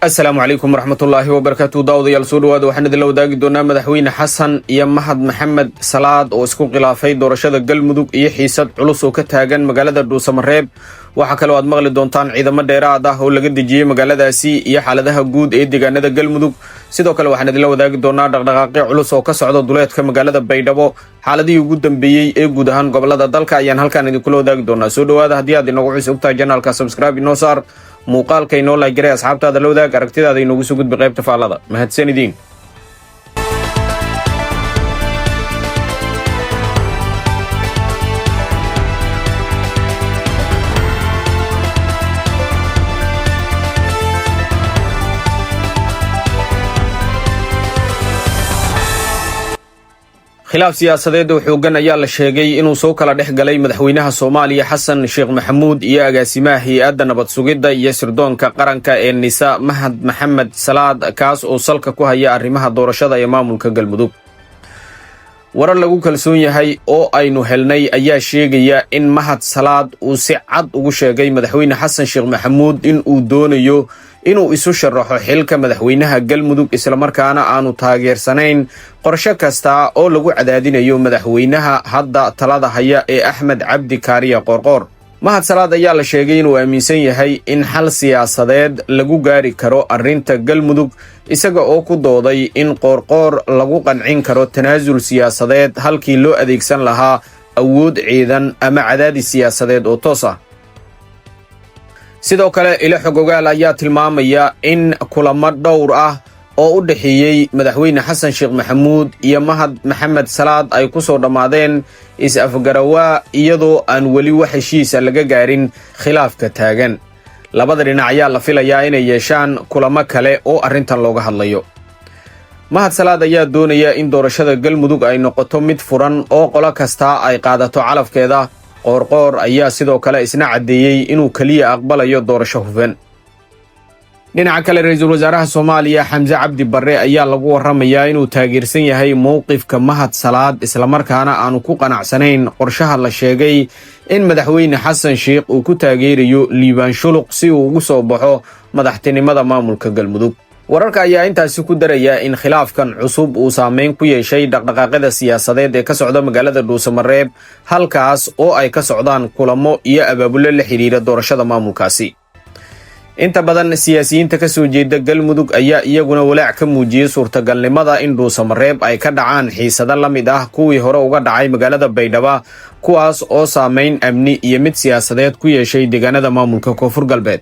السلام عليكم ورحمة الله وبركاته. داود يالسود وحنا دلو داقي دونا مدحوين حسن يا مهد محمد صلاad oo isku khilaafay doorashada galmudug iyo xiisad culus oo ka taagan magaalada Dhuusamareeb. waxa kale oo aad maqli doontaan ciidamo dheeraad ah oo laga dejiyay magaaladaasi iyo xaaladaha guud ee deegaanada galmudug. sidoo kale waxaan idin la wadaagi doonaa dhaqdhaqaaqyo culus oo ka socda duleedka magaalada Baydhabo. xaaladii ugu dambeeyay ee guud ahaan gobolada dalka ayaan halkaan idin kula wadaagi doonaa. soo dhawaada haddii aad inagu cusub tahay channelka subscribe inoo saar, muuqaalka inoo like garay, asxaabtaada la wadaag, aragtidaada inoogu soo gudbi qaybta faallada. mahadsanidin. khilaaf siyaasadeed oo xoogan ayaa la sheegay inuu soo kala dhex galay madaxweynaha Soomaaliya Xasan Sheekh Maxamuud iyo agaasimaha hay'adda nabad sugidda iyo sirdoonka qaranka ee NISA Mahad Maxamed Salaad, kaas oo salka ku haya arrimaha doorashada ee maamulka Galmudug. warar lagu kalsoon yahay oo aynu helnay ayaa sheegaya in Mahad Salaad uu si cad ugu sheegay madaxweyne Xasan Sheekh Maxamuud in uu doonayo inuu isu sharaxo xilka madaxweynaha Galmudug isla markaana aanu taageersanayn qorshe kasta oo lagu cadaadinayo madaxweynaha hadda talada haya ee Axmed Cabdi Kaariye Qoorqoor. Mahad Salaad ayaa la sheegay inuu aaminsan yahay in xal siyaasadeed lagu gaari karo arrinta Galmudug, isaga oo ku dooday in Qoorqoor lagu qancin karo tanaasul siyaasadeed halkii loo adeegsan lahaa awood ciidan ama cadaadis siyaasadeed oo toos ah. sidoo kale ilo xogogaal ayaa tilmaamaya in kulamo dhowr ah oo u dhaxeeyay madaxweyne Xasan Sheekh Maxamuud iyo Mahad Maxamed Salaad ay ku soo dhamaadeen is-afgarawaa iyadoo aan weli wax heshiisa laga gaarin khilaafka taagan. labada dhinac ayaa la filayaa inay yeeshaan kulamo kale oo arrintan looga hadlayo. Mahad Salaad ayaa doonaya in doorashada Galmudug ay noqoto mid furan oo qolo kasta ay qaadato calafkeeda. Qoorqoor ayaa sidoo kale isna cadeeyay inuu kaliya aqbalayo doorasho hufan. dhinaca kale ra'iisul wasaaraha Soomaaliya Xamse Cabdi Barre ayaa lagu waramayaa inuu taageersan yahay mowqifka Mahad Salaad isla markaana aanu ku qanacsanayn qorshaha la sheegay in madaxweyne Xasan Sheekh uu ku taageerayo Liibaan Shuluq si uu ugu soo baxo madaxtinimada maamulka Galmudug. wararka ayaa intaasi ku daraya in khilaafkan cusub uu saameyn ku yeeshay dhaqdhaqaaqyada siyaasadeed ee ka socda magaalada Dhuusamareeb, halkaas oo ay ka socdaan kulamo iyo abaabulo la xiriira doorashada maamulkaasi. inta badan siyaasiyiinta ka soo jeeda Galmudug ayaa iyaguna walaac ka muujiyay suurtagalnimada in Dhuusamareeb ay ka dhacaan xiisado la mid ah kuwii hore uga dhacay magaalada Baydhabo, kuwaas oo saameyn amni iyo mid siyaasadeed ku yeeshay deegaanada maamulka Koonfur Galbeed.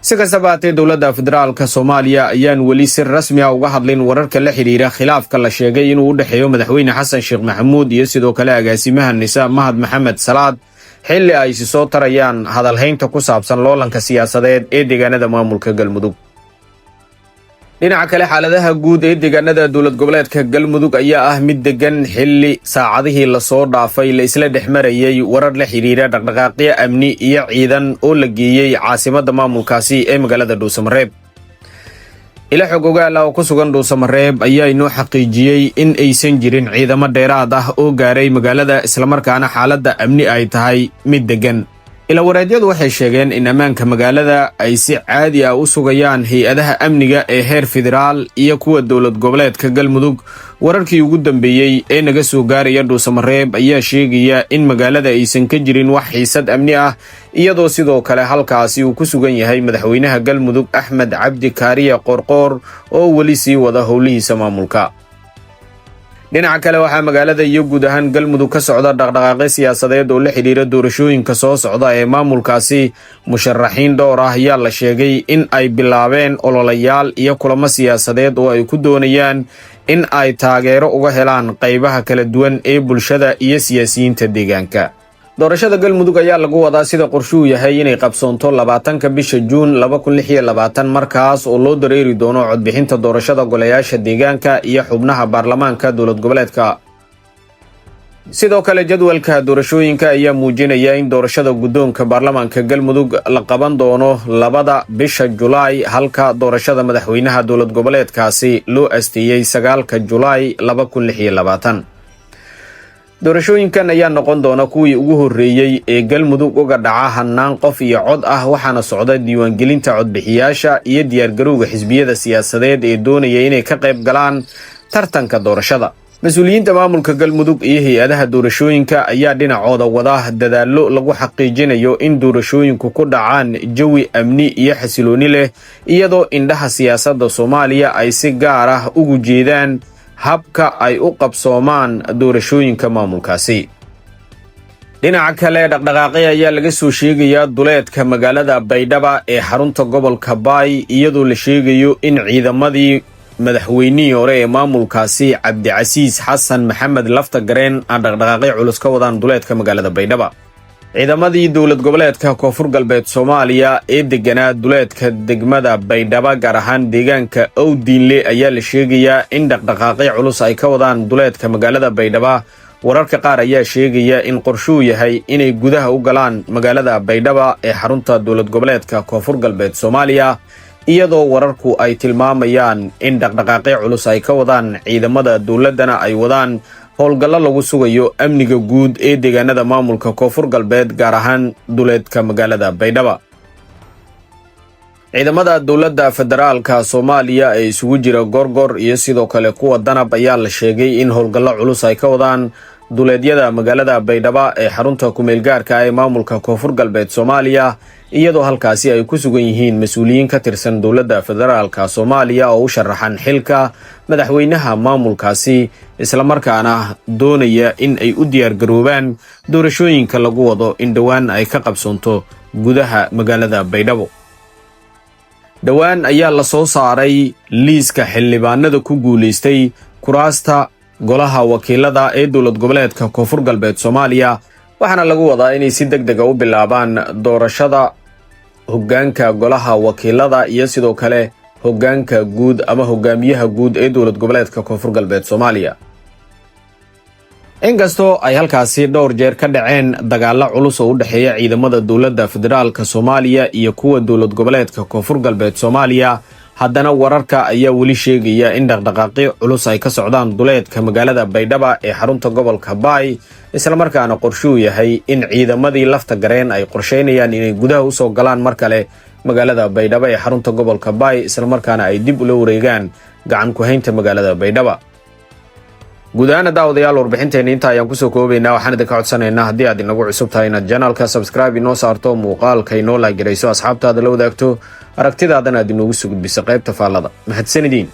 si kastaba haatee dowladda federaalka Soomaaliya ayaan weli si rasmi ah uga hadlin wararka la xiriira khilaafka la sheegay inuu u dhaxeeyo madaxweyne Xasan Sheekh Maxamuud iyo sidoo kale agaasimaha NISA Mahad Maxamed Salaad, xilli ay si soo tarayaan hadalhaynta ku saabsan loolanka siyaasadeed ee deegaanada maamulka Galmudug. dhinaca kale xaaladaha guud ee deegaanada dowlad goboleedka Galmudug ayaa ah mid degan xilli saacadihii la soo dhaafay la isla dhexmarayay warar la xiriira dhaqdhaqaaqyo amni iyo ciidan oo la geeyay caasimadda maamulkaasi ee magaalada Dhuusamareeb. ilo xogogaal ah oo ku sugan Dhuusamareeb ayaa inoo xaqiijiyay in aysan jirin ciidamo dheeraad ah oo gaaray magaalada isla markaana xaaladda amni ay tahay mid degan. ilawareedyadu waxay sheegeen in ammaanka magaalada ay si caadi ah u sugayaan hay'adaha amniga ee heer federaal iyo kuwa dowlad goboleedka Galmudug. wararkii ugu dambeeyay ee naga soo gaaraya Dhuusamareeb ayaa sheegaya in magaalada aysan ka jirin wax xiisad amni ah, iyadoo sidoo kale halkaasi uu ku sugan yahay madaxweynaha Galmudug Axmed Cabdi Kaariye Qoorqoor oo weli sii wada howlihiisa maamulka. dhinaca kale waxaa magaalada iyo guud ahaan Galmudug ka socda dhaqdhaqaaqyo siyaasadeed oo la xiriira doorashooyinka soo socda ee maamulkaasi. musharaxiin dhowr ah ayaa la sheegay in ay bilaabeen ololayaal iyo kulamo siyaasadeed oo ay ku doonayaan in ay taageero uga helaan qaybaha kala duwan ee bulshada iyo siyaasiyiinta deegaanka. doorashada Galmudug ayaa lagu wadaa sida qorshuhu yahay inay qabsoonto 20ka bisha Juun 2026, markaas oo loo dareeri doono codbixinta doorashada golayaasha deegaanka iyo xubnaha baarlamaanka dowlad goboleedka. sidoo kale jadwalka doorashooyinka ayaa muujinaya in doorashada guddoonka baarlamaanka Galmudug la qaban doono 2 bisha Julaay, halka doorashada madaxweynaha dowlad goboleedkaasi loo asteeyay 9 Julaay 2026. doorashooyinkan ayaa noqon doona kuwii ugu horreeyey ee galmudug uga dhaca hannaan qof iyo cod ah, waxaana socda diiwaangelinta codbixiyaasha iyo diyaargarowga xisbiyada siyaasadeed ee doonaya inay ka qayb galaan tartanka doorashada. mas-uuliyiinta maamulka galmudug iyo hay-adaha doorashooyinka ayaa dhinacooda wada dadaallo lagu xaqiijinayo in doorashooyinku ku dhacaan jawi amni iyo xasilooni leh, iyadoo indhaha siyaasadda Soomaaliya ay si gaar ah ugu jeedaan habka ay u qabsoomaan doorashooyinka maamulkaasi. dhinaca kale, dhaqdhaqaaqyo ayaa laga soo sheegayaa duleedka magaalada Baydhabo ee xarunta gobolka Baay, iyadoo la sheegayo in ciidamadii madaxweynihii hore ee maamulkaasi Cabdicasiis Xasan Maxamed Laftagareen aan dhaqdhaqaaqyo culus ka wadaan duleedka magaalada Baydhabo. ciidamadii dowlad goboleedka Koonfur Galbeed Soomaaliya ee deganaa duleedka degmada Baydhabo, gaar ahaan deegaanka Owdiinle, ayaa la sheegayaa in dhaqdhaqaaqyo culus ay ka wadaan duleedka magaalada Baydhabo. wararka qaar ayaa sheegaya in qorshuu yahay inay gudaha u galaan magaalada Baydhabo ee xarunta dowlad goboleedka Koonfur Galbeed Soomaaliya, iyadoo wararku ay tilmaamayaan in dhaqdhaqaaqyo culus ay ka wadaan ciidamada dowladdana ay wadaan howlgallo lagu sugayo amniga guud ee deegaanada maamulka Koonfur Galbeed, gaar ahaan duleedka magaalada Baydhabo. ciidamada dowladda federaalka Soomaaliya ee isugu jira Gorgor iyo sidoo kale kuwa Danab ayaa la sheegay in howlgallo culus ay ka wadaan duleedyada magaalada Baydhabo ee xarunta ku-meelgaarka ee maamulka Koonfur Galbeed Soomaaliya, iyadoo halkaasi ay ku sugan yihiin mas-uuliyiin ka tirsan dowladda federaalka Soomaaliya oo u sharaxan xilka madaxweynaha maamulkaasi, isla markaana doonaya in ay u diyaargaroobaan doorashooyinka lagu wado in dhowaan ay ka qabsoonto gudaha magaalada Baydhabo. dhowaan ayaa la soo saaray liiska xildhibaanada ku guulaystay kuraasta golaha wakiilada ee dowlad goboleedka Koonfur Galbeed Soomaaliya, waxaana lagu wadaa inay si degdeg ah u bilaabaan doorashada hoggaanka golaha wakiilada iyo sidoo kale hoggaanka guud ama hogaamiyaha guud ee dowlad goboleedka Koonfur Galbeed Soomaaliya. inkastoo ay halkaasi dhowr jeer ka dhaceen dagaalo culus oo u dhexeeya ciidamada dowladda federaalka Soomaaliya iyo kuwa dowlad goboleedka Koonfur Galbeed Soomaaliya, haddana wararka ayaa weli sheegaya in dhaqdhaqaaqyo culus ay ka socdaan duleedka magaalada Baydhabo ee xarunta gobolka Baay, isla markaana qorshuu yahay in ciidamadii Laftagareen ay qorsheynayaan inay gudaha u soo galaan mar kale magaalada Baydhabo ee xarunta gobolka Baay, isla markaana ay dib ula wareegaan gacan ku haynta magaalada Baydhabo. guud ahaan daawadayaal, warbixinteena inta ayaan kusoo koobaynaa. waxaan idinka codsanaynaa haddii aad inagu cusub tahay inaad janaalka subscribe inoo saarto, muuqaalka inoo like garayso, asxaabtaada la wadaagto, aragtidaadana aad inoogu soo gudbiso qaybta faallada. mahadsanidin.